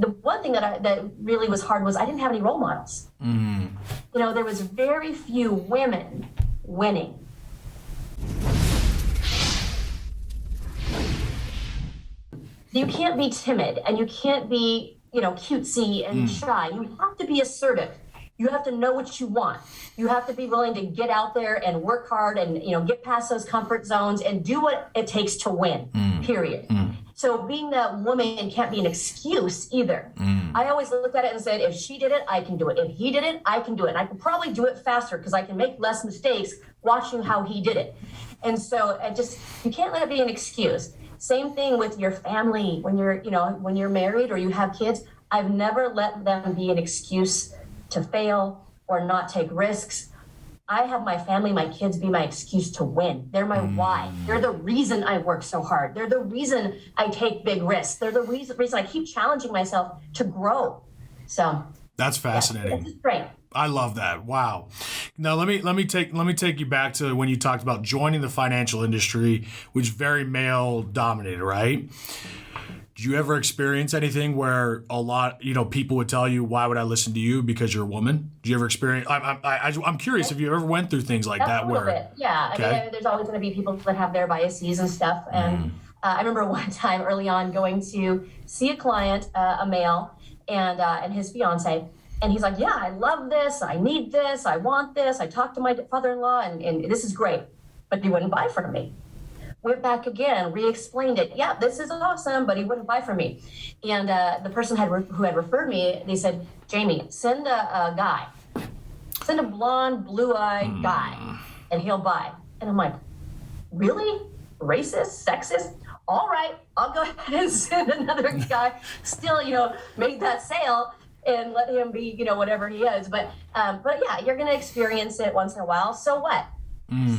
the one thing that really was hard was I didn't have any role models. There was very few women winning. You can't be timid and you can't be, cutesy and shy. You have to be assertive. You have to know what you want. You have to be willing to get out there and work hard and, get past those comfort zones and do what it takes to win, period. So being that woman can't be an excuse either. I always looked at it and said, if she did it, I can do it. If he did it, I can do it. And I can probably do it faster because I can make less mistakes watching how he did it. And so you can't let it be an excuse. Same thing with your family when you're married or you have kids. I've never let them be an excuse to fail or not take risks. I have my family, my kids be my excuse to win. They're my why. They're the reason I work so hard. They're the reason I take big risks. They're the reason I keep challenging myself to grow. So that's fascinating. It's great. I love that. Wow. Now let me take you back to when you talked about joining the financial industry, which is very male dominated, right? Did you ever experience anything where a lot, people would tell you, why would I listen to you because you're a woman? Did you ever experience, I'm curious if you ever went through things like that where. Bit. Yeah. Okay. I mean, there's always going to be people that have their biases and stuff. And I remember one time early on going to see a client, a male, and his fiance. And he's like, yeah, I love this. I need this. I want this. I talked to my father-in-law and this is great. But he wouldn't buy from me. Went back again, re-explained it. Yeah, this is awesome, but he wouldn't buy from me. And the person who had referred me, they said, Jaime, send a guy. Send a blonde, blue-eyed guy, and he'll buy. And I'm like, really? Racist? Sexist? All right, I'll go ahead and send another guy. Still, make that sale and let him be, whatever he is. But yeah, you're going to experience it once in a while. So what?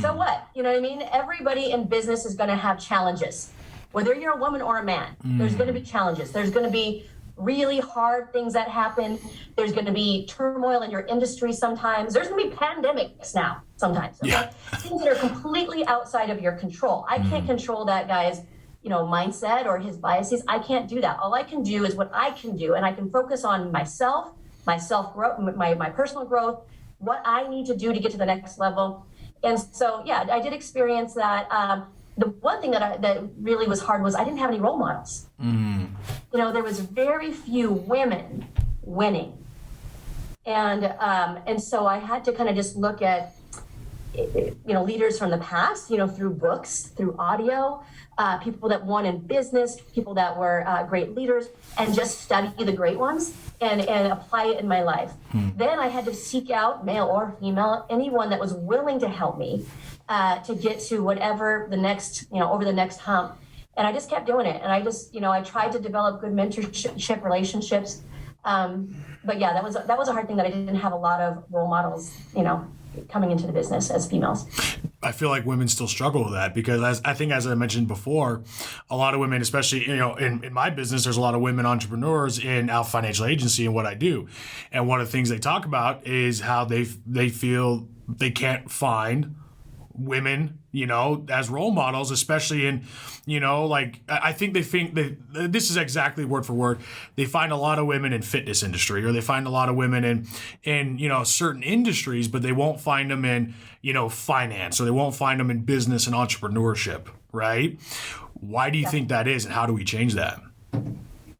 So what? You know what I mean? Everybody in business is going to have challenges. Whether you're a woman or a man, there's going to be challenges. There's going to be really hard things that happen. There's going to be turmoil in your industry sometimes. There's going to be pandemics now sometimes. Okay? Yeah. Things that are completely outside of your control. I can't control that guy's, mindset or his biases. I can't do that. All I can do is what I can do. And I can focus on myself, my self-growth, my personal growth, what I need to do to get to the next level. And so, yeah, I did experience that. The one thing that really was hard was I didn't have any role models. There was very few women winning. And so I had to kind of just look at, leaders from the past, through books, through audio, people that won in business, people that were great leaders, and just study the great ones and apply it in my life. Then I had to seek out, male or female, anyone that was willing to help me to get to whatever the next, over the next hump. And I just kept doing it. And I just, I tried to develop good mentorship relationships. But yeah, that was a hard thing that I didn't have a lot of role models, coming into the business as females. I feel like women still struggle with that because as I mentioned before, a lot of women, especially, in my business, there's a lot of women entrepreneurs in Alpha Financial Agency and what I do. And one of the things they talk about is how they feel they can't find women, as role models, especially in, I think they think that this is exactly word for word. They find a lot of women in fitness industry, or they find a lot of women in certain industries, but they won't find them in, finance, or they won't find them in business and entrepreneurship, right? Why do you think that is, and how do we change that?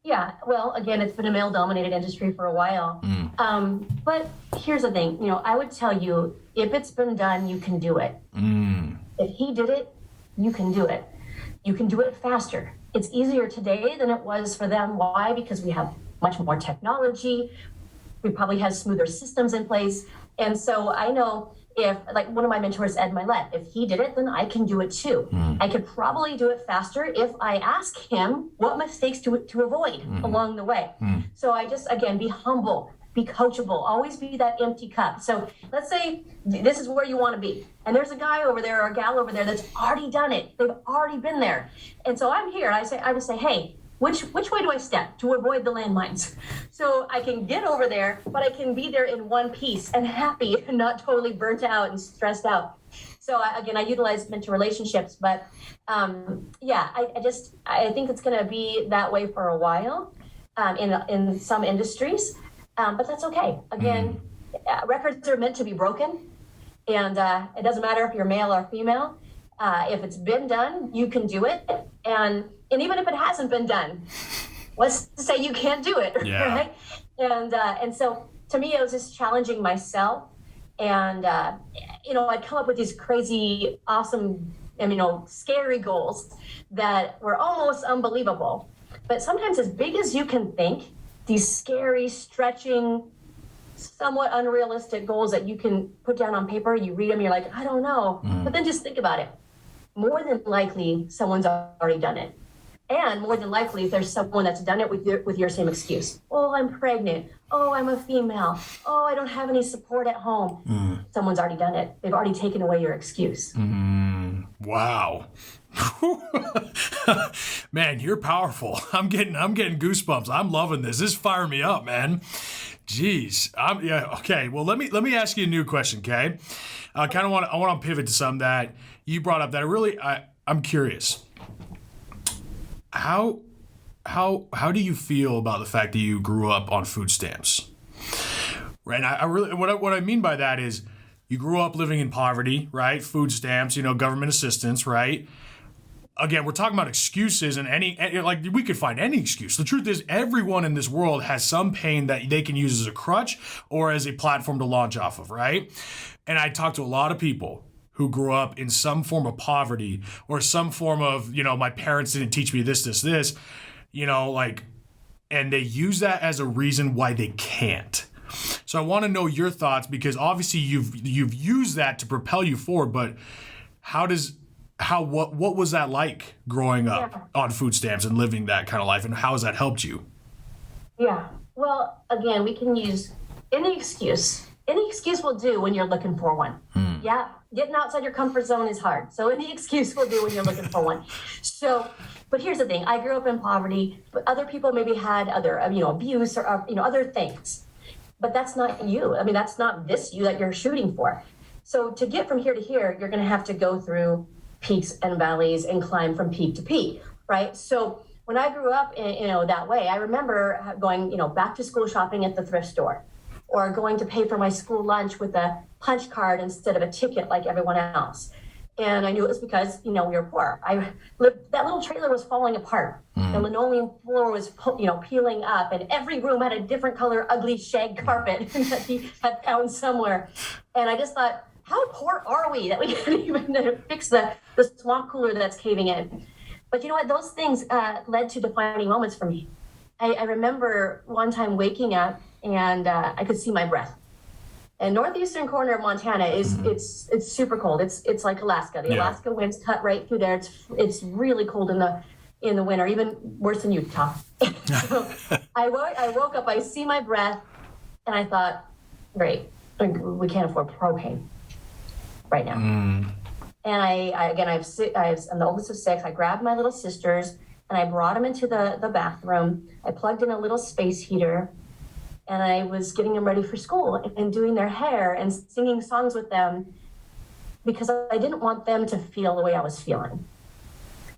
Yeah, well, again, it's been a male-dominated industry for a while. But here's the thing, I would tell you, if it's been done, you can do it. If he did it, you can do it. You can do it faster. It's easier today than it was for them. Why? Because we have much more technology. We probably have smoother systems in place. And so I know if, like one of my mentors, Ed Milet, if he did it, then I can do it too. I could probably do it faster if I ask him what mistakes to avoid along the way. So I just, again, be humble, be coachable, always be that empty cup. So let's say this is where you want to be. And there's a guy over there or a gal over there that's already done it. They've already been there. And so I'm here. I would say, hey, which way do I step to avoid the landmines? So I can get over there, but I can be there in one piece and happy and not totally burnt out and stressed out. So I utilize mentor relationships, but I think it's going to be that way for a while. in some industries, but that's okay. Again, records are meant to be broken, and it doesn't matter if you're male or female. If it's been done, you can do it, and even if it hasn't been done, what's to say you can't do it, right? And so to me, it was just challenging myself, and I'd come up with these crazy, awesome, scary goals that were almost unbelievable. But sometimes, as big as you can think, these scary, stretching, somewhat unrealistic goals that you can put down on paper, you read them, you're like, I don't know. But then just think about it. More than likely, someone's already done it. And more than likely, there's someone that's done it with your same excuse. Oh, I'm pregnant. Oh, I'm a female. Oh, I don't have any support at home. Someone's already done it. They've already taken away your excuse. Wow. Man, you're powerful. I'm getting goosebumps. I'm loving this. This is firing me up, man. Jeez. Okay. Well, let me ask you a new question, okay? I want to pivot to something that you brought up that I'm curious. How do you feel about the fact that you grew up on food stamps? Right. And what I mean by that is you grew up living in poverty, right? Food stamps, government assistance, right? Again, we're talking about excuses, and we could find any excuse. The truth is, everyone in this world has some pain that they can use as a crutch or as a platform to launch off of, right? And I talk to a lot of people who grew up in some form of poverty or some form of, my parents didn't teach me this, and they use that as a reason why they can't. So I want to know your thoughts, because obviously you've used that to propel you forward, but what was that like growing up on food stamps and living that kind of life, and how has that helped you? Yeah. Well, again, we can use any excuse. Any excuse will do when you're looking for one. Yeah. Getting outside your comfort zone is hard. So any excuse will do when you're looking for one. So, but here's the thing. I grew up in poverty, but other people maybe had other, abuse or, other things. But that's not you. That's not this you that you're shooting for. So to get from here to here, you're going to have to go through peaks and valleys and climb from peak to peak, right? So when I grew up, that way, I remember going, back to school shopping at the thrift store, or going to pay for my school lunch with a punch card instead of a ticket like everyone else. And I knew it was because, we were poor. That little trailer was falling apart. The linoleum floor was, peeling up, and every room had a different color, ugly shag carpet that he had found somewhere. And I just thought, how poor are we that we can't even fix the swamp cooler that's caving in? But you know what? Those things led to defining moments for me. I remember one time waking up and I could see my breath. And northeastern corner of Montana is it's super cold. It's like Alaska. The Alaska winds cut right through there. It's really cold in the winter, even worse than Utah. So I woke up. I see my breath, and I thought, great, we can't afford propane right now. And I'm the oldest of six. I grabbed my little sisters and I brought them into the bathroom. I plugged in a little space heater. And I was getting them ready for school and doing their hair and singing songs with them, because I didn't want them to feel the way I was feeling.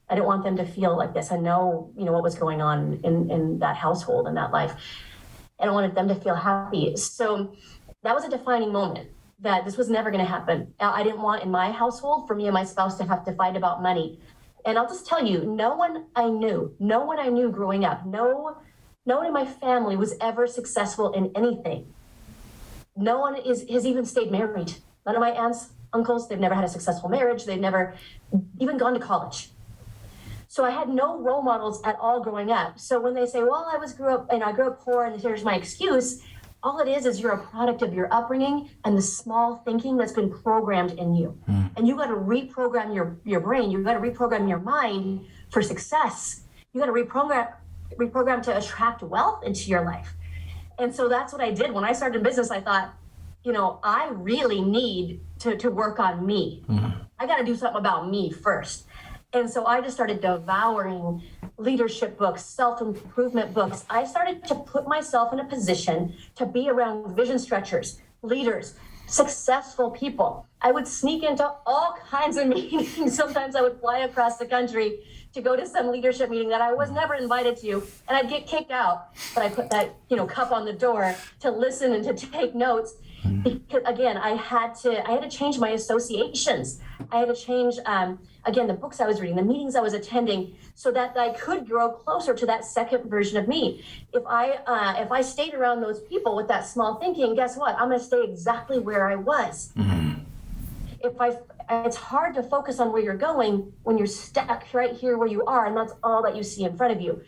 I didn't want them to feel like this. I know, what was going on in that household and that life. And I wanted them to feel happy. So that was a defining moment, that this was never going to happen. I didn't want in my household for me and my spouse to have to fight about money. And I'll just tell you, no one I knew growing up, no one in my family was ever successful in anything. No one has even stayed married. None of my aunts, uncles, they've never had a successful marriage. They've never even gone to college. So I had no role models at all growing up. So when they say, well, I grew up poor and here's my excuse, all it is you're a product of your upbringing and the small thinking that's been programmed in you. And you got to reprogram your brain. You got to reprogram your mind for success. You got to reprogram to attract wealth into your life. And so that's what I did. When I started business, I thought, I really need to work on me. I got to do something about me first. And so I just started devouring leadership books, self-improvement books. I started to put myself in a position to be around vision stretchers, leaders, successful people. I would sneak into all kinds of meetings. Sometimes I would fly across the country to go to some leadership meeting that I was never invited to, and I'd get kicked out. But I put that, cup on the door to listen and to take notes. Because again, I had to change my associations. I had to change, again, the books I was reading, the meetings I was attending, so that I could grow closer to that second version of me. If I stayed around those people with that small thinking, guess what? I'm going to stay exactly where I was. It's hard to focus on where you're going when you're stuck right here where you are, and that's all that you see in front of you.